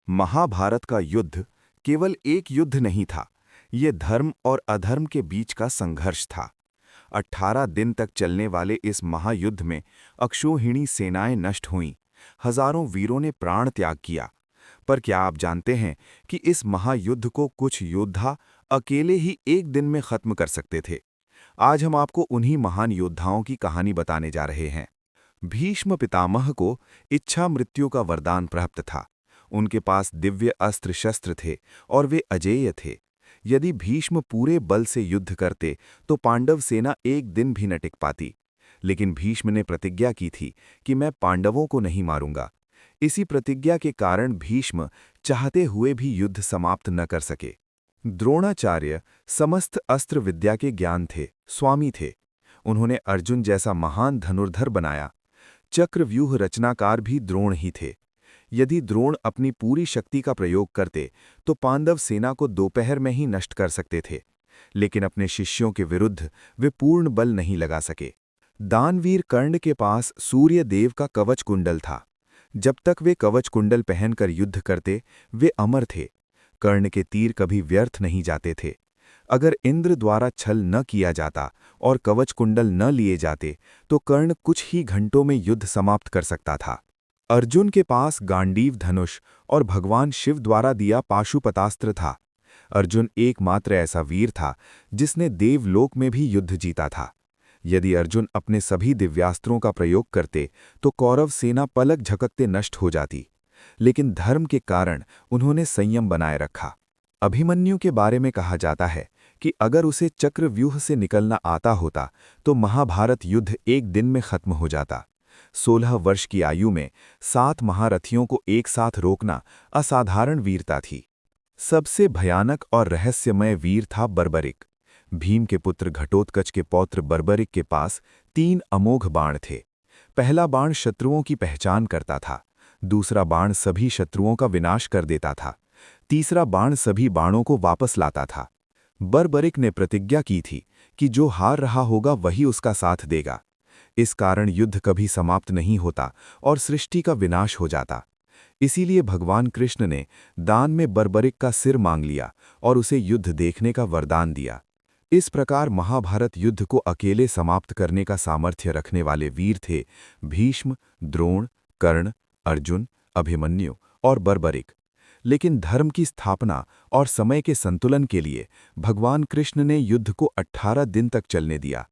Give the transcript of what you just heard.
महाभारत का युद्ध केवल एक युद्ध नहीं था, ये धर्म और अधर्म के बीच का संघर्ष था। 18 दिन तक चलने वाले इस महायुद्ध में अक्षौहिणी सेनाएं नष्ट हुईं, हजारों वीरों ने प्राण त्याग किया। पर क्या आप जानते हैं कि इस महायुद्ध को कुछ योद्धा अकेले ही एक दिन में खत्म कर सकते थे? आज हम आपको उन्हीं महान योद्धाओं की कहानी बताने जा रहे हैं। भीष्म पितामह को इच्छा मृत्यु का वरदान प्राप्त था। उनके पास दिव्य अस्त्र शस्त्र थे और वे अजेय थे। यदि भीष्म पूरे बल से युद्ध करते तो पांडव सेना एक दिन भी न टिक पाती। लेकिन भीष्म ने प्रतिज्ञा की थी कि मैं पांडवों को नहीं मारूंगा। इसी प्रतिज्ञा के कारण भीष्म चाहते हुए भी युद्ध समाप्त न कर सके। द्रोणाचार्य समस्त अस्त्र विद्या के ज्ञान थे, स्वामी थे। उन्होंने अर्जुन जैसा महान धनुर्धर बनाया। चक्रव्यूह रचनाकार भी द्रोण ही थे। यदि द्रोण अपनी पूरी शक्ति का प्रयोग करते तो पांडव सेना को दोपहर में ही नष्ट कर सकते थे, लेकिन अपने शिष्यों के विरुद्ध वे पूर्ण बल नहीं लगा सके। दानवीर कर्ण के पास सूर्य देव का कवच कुंडल था। जब तक वे कवच कुंडल पहनकर युद्ध करते वे अमर थे। कर्ण के तीर कभी व्यर्थ नहीं जाते थे। अगर इंद्र द्वारा छल न किया जाता और कवच कुंडल न लिए जाते तो कर्ण कुछ ही घंटों में युद्ध समाप्त कर सकता था। अर्जुन के पास गांडीव धनुष और भगवान शिव द्वारा दिया पाशुपतास्त्र था। अर्जुन एकमात्र ऐसा वीर था जिसने देवलोक में भी युद्ध जीता था। यदि अर्जुन अपने सभी दिव्यास्त्रों का प्रयोग करते तो कौरव सेना पलक झपकते नष्ट हो जाती, लेकिन धर्म के कारण उन्होंने संयम बनाए रखा। अभिमन्यु के बारे में कहा जाता है कि अगर उसे चक्रव्यूह से निकलना आता होता तो महाभारत युद्ध एक दिन में खत्म हो जाता। 16 वर्ष की आयु में 7 महारथियों को एक साथ रोकना असाधारण वीरता थी। सबसे भयानक और रहस्यमय वीर था बर्बरिक। भीम के पुत्र घटोत्कच के पौत्र बर्बरिक के पास 3 अमोघ बाण थे। पहला बाण शत्रुओं की पहचान करता था, दूसरा बाण सभी शत्रुओं का विनाश कर देता था, तीसरा बाण सभी बाणों को वापस लाता था। बर्बरिक ने प्रतिज्ञा की थी कि जो हार रहा होगा वही उसका साथ देगा। इस कारण युद्ध कभी समाप्त नहीं होता और सृष्टि का विनाश हो जाता। इसीलिए भगवान कृष्ण ने दान में बर्बरिक का सिर मांग लिया और उसे युद्ध देखने का वरदान दिया। इस प्रकार महाभारत युद्ध को अकेले समाप्त करने का सामर्थ्य रखने वाले वीर थे भीष्म, द्रोण, कर्ण, अर्जुन, अभिमन्यु और बर्बरिक। लेकिन धर्म की स्थापना और समय के संतुलन के लिए भगवान कृष्ण ने युद्ध को 18 दिन तक चलने दिया।